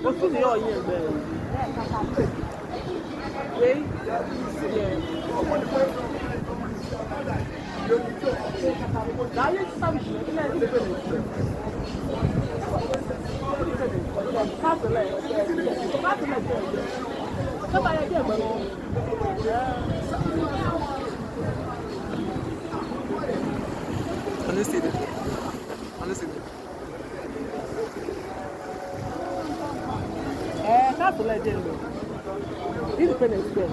What's the year there? Yeah. Now you something. Honestly, honestly. That's the legend. Independence Day.